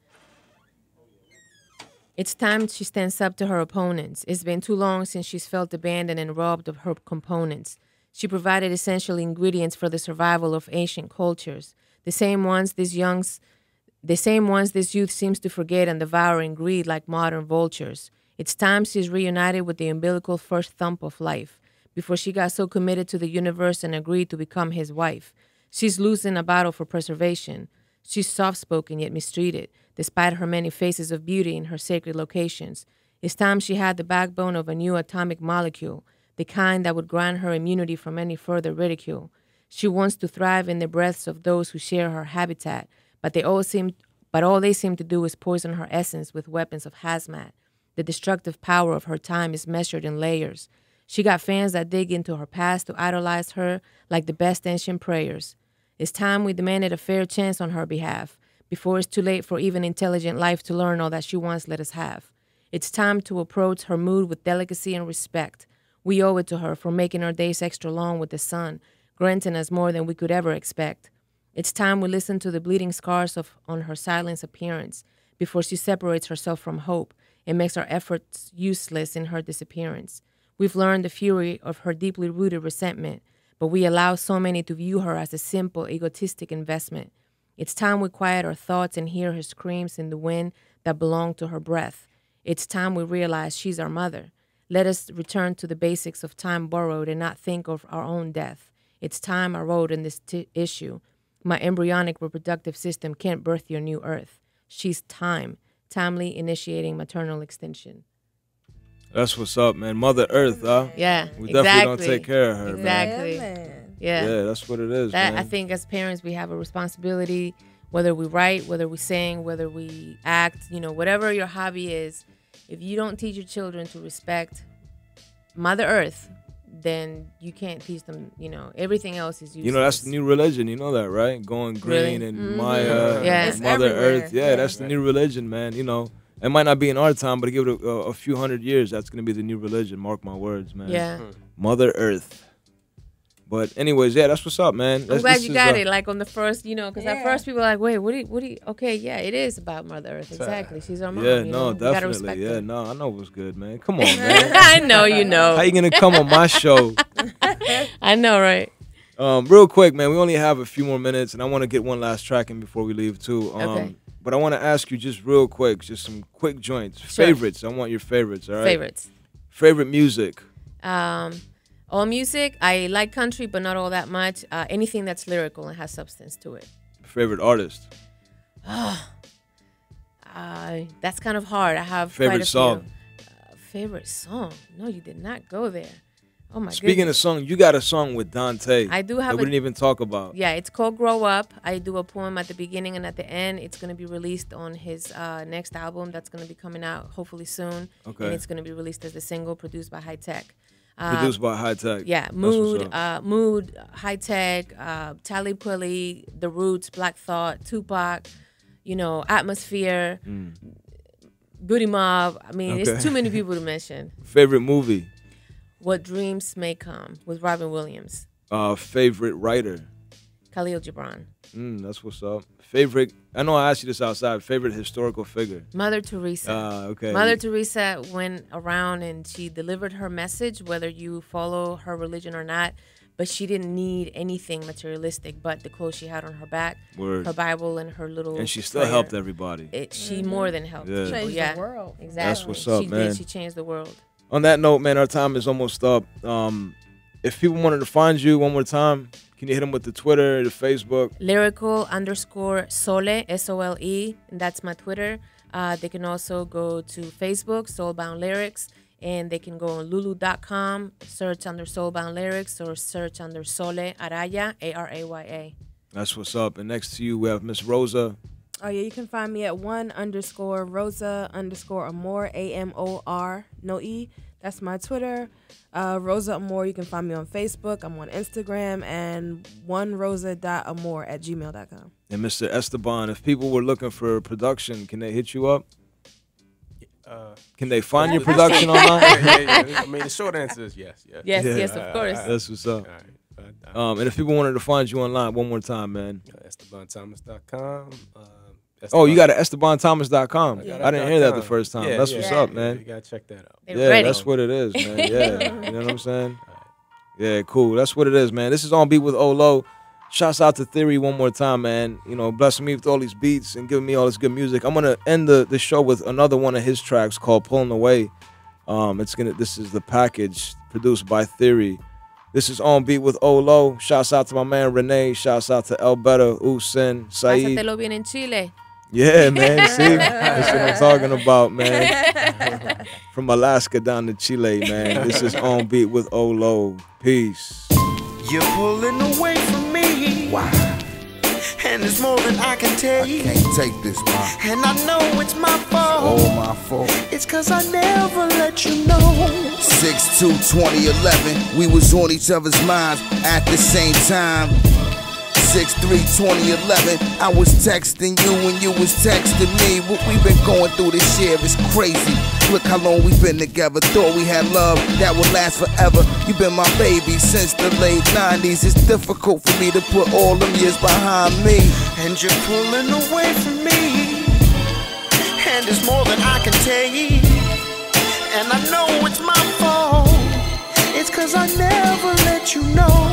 It's time she stands up to her opponents. It's been too long since she's felt abandoned and robbed of her components. She provided essential ingredients for the survival of ancient cultures, the same ones this youth seems to forget and devour in greed like modern vultures. It's time she's reunited with the umbilical first thump of life, before she got so committed to the universe and agreed to become his wife. She's losing a battle for preservation. She's soft-spoken yet mistreated, despite her many faces of beauty in her sacred locations. It's time she had the backbone of a new atomic molecule, the kind that would grant her immunity from any further ridicule. She wants to thrive in the breaths of those who share her habitat, but all they seem to do is poison her essence with weapons of hazmat. The destructive power of her time is measured in layers. She got fans that dig into her past to idolize her like the best ancient prayers. It's time we demanded a fair chance on her behalf, before it's too late for even intelligent life to learn all that she once let us have. It's time to approach her mood with delicacy and respect. We owe it to her for making our days extra long with the sun, granting us more than we could ever expect. It's time we listen to the bleeding scars on her silence appearance, before she separates herself from hope and makes our efforts useless in her disappearance. We've learned the fury of her deeply rooted resentment, but we allow so many to view her as a simple, egotistic investment. It's time we quiet our thoughts and hear her screams in the wind that belong to her breath. It's time we realize she's our mother. Let us return to the basics of time borrowed and not think of our own death. It's time I wrote in this issue. My embryonic reproductive system can't birth your new earth. She's time, timely initiating maternal extinction. That's what's up, man. Mother Earth, huh? Yeah, we definitely don't take care of her, exactly. man. Yeah, that's what it is, man. I think as parents, we have a responsibility, whether we write, whether we sing, whether we act, whatever your hobby is. If you don't teach your children to respect Mother Earth, then you can't teach them, everything else is useless. That's the new religion. You know that, right? Going green and Maya, yeah. Mother Earth. Yeah, that's the new religion, man. It might not be in our time, but give it a few hundred years, that's going to be the new religion. Mark my words, man. Yeah. Mother Earth. But anyways, yeah, that's what's up, man. I'm glad you got it. Like on the first, because at first people are like, wait, what do you, okay, yeah, it is about Mother Earth. Exactly. She's our mom. Yeah, no, definitely. Yeah, no, I know what's good, man. Come on, man. I know you know. How you going to come on my show? I know, right? Real quick, man, we only have a few more minutes, and I want to get one last track in before we leave, too. Okay. But I want to ask you just real quick, just some quick joints. Sure. Favorites. I want your favorites, all right? Favorites. Favorite music. All music. I like country, but not all that much. Anything that's lyrical and has substance to it. Favorite artist. That's kind of hard. I have favorite quite a song. Few. Favorite song. No, you did not go there. Oh my Speaking goodness. of song, you got a song with Dante. I do have that we didn't even talk about. Yeah, it's called Grow Up. I do a poem at the beginning and at the end. It's going to be released on his next album that's going to be coming out hopefully soon. Okay. And it's going to be released as a single produced by High Tech. Produced by High Tech. Yeah, Mood, High Tech, Talib Kweli, The Roots, Black Thought, Tupac, Atmosphere, Goody Mob. I mean, it's too many people to mention. Favorite movie? What Dreams May Come with Robin Williams. Favorite writer? Khalil Gibran. That's what's up. Favorite, I know I asked you this outside, favorite historical figure? Mother Teresa. Okay. Mother Teresa went around and she delivered her message, whether you follow her religion or not. but she didn't need anything materialistic but the clothes she had on her back, Word. her Bible, and her little. And she still prayer. helped everybody. She more than helped. Yeah. people, Changed yeah. the world. Exactly. That's what's up, she man. Did. She changed the world. On that note, man, our time is almost up. If people wanted to find you one more time, can you hit them with the Twitter, the Facebook? Lyrical_Sole, SOLE, and that's my Twitter. They can also go to Facebook, Soulbound Lyrics, and they can go on lulu.com, search under Soulbound Lyrics, or search under Sole Araya, Araya. That's what's up. And next to you, we have Miss Rosa. Oh yeah, you can find me at _Rosa_Amor, AMOR, no E. That's my Twitter. Rosa Amor, you can find me on Facebook. I'm on Instagram, and onerosa.amor@gmail.com. And Mr. Estaban, if people were looking for production, can they hit you up? Can they find your production online? I mean, the short answer is yes. Yes, of course. That's what's up. And if people wanted to find you online, one more time, man. EstabanThomas.com. Oh, you got an EstabanThomas.com. I didn't hear that the first time. That's what's up, man. You gotta check that out. That's what it is, man. Yeah, you know what I'm saying? Yeah, cool. That's what it is, man. This is On Beat with OHLOW. Shouts out to Theory one more time, man. You know, blessing me with all these beats and giving me all this good music. I'm gonna end the show with another one of his tracks called "Pulling Away." This is the package produced by Theory. This is On Beat with OHLOW. Shouts out to my man Renee. Shouts out to El Better, Usin, Saeed. Pásatelo bien en Chile. Yeah, man. See, that's what I'm talking about, man. From Alaska down to Chile, man. This is On Beat with OHLOW. Peace. You're pulling away from me. Why? And it's more than I can take. I can't take this, man. And I know it's my fault. All my fault. It's cause I never let you know. 6/2/2011, we was on each other's minds at the same time. 6/3/2011, I was texting you and you was texting me. What we been going through this year is crazy. Look how long we've been together. Thought we had love that would last forever. You been my baby since the late 90s. It's difficult for me to put all them years behind me. And you're pulling away from me. And it's more than I can take. And I know it's my fault. It's cause I never let you know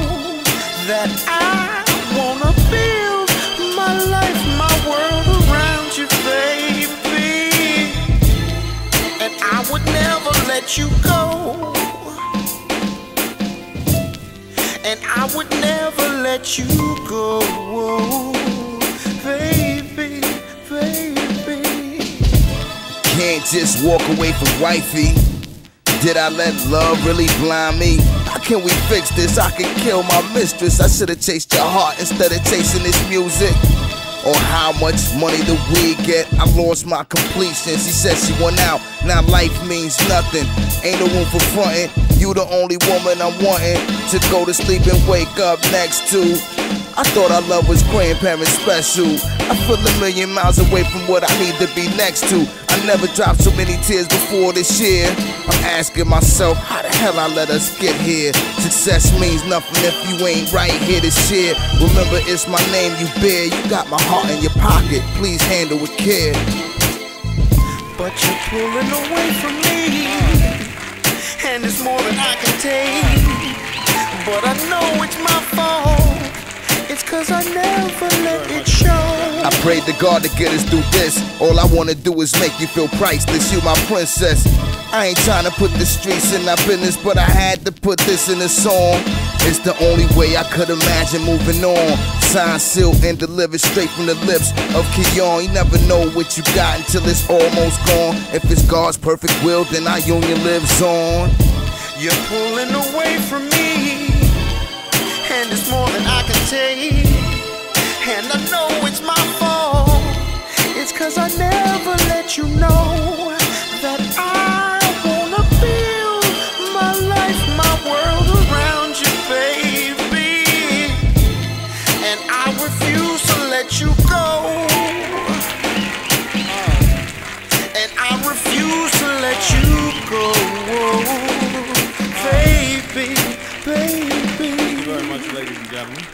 that I wanna build my life, my world around you, baby. And I would never let you go. And I would never let you go, baby, baby. Can't just walk away from wifey. Did I let love really blind me? How can we fix this? I could kill my mistress. I should've chased your heart instead of chasing this music. On how much money do we get? I lost my completion. She said she went out. Now life means nothing. Ain't no room for frontin'. You the only woman I'm wanting to go to sleep and wake up next to. I thought our love was grandparent special. I feel a million miles away from what I need to be next to. I never dropped so many tears before this year. I'm asking myself, how the hell I let us get here? Success means nothing if you ain't right here to share. Remember, it's my name you bear. You got my heart in your pocket. Please handle with care. But you're pulling away from me, and it's more than I can take. But I know it's my fault. It's cause I never let it show. I prayed to God to get us through this. All I wanna do is make you feel priceless. You my princess. I ain't trying to put the streets in our business, but I had to put this in a song. It's the only way I could imagine moving on. Signed, sealed, and delivered straight from the lips of Keon. You never know what you got until it's almost gone. If it's God's perfect will, then our union lives on. You're pulling away from me, and it's more than I can take. And I know it's my fault. It's cause I never let you know that I wanna build my life, my world around you, baby. And I refuse to let you go. And I refuse to let you go, baby, baby. Thank you very much, ladies and gentlemen.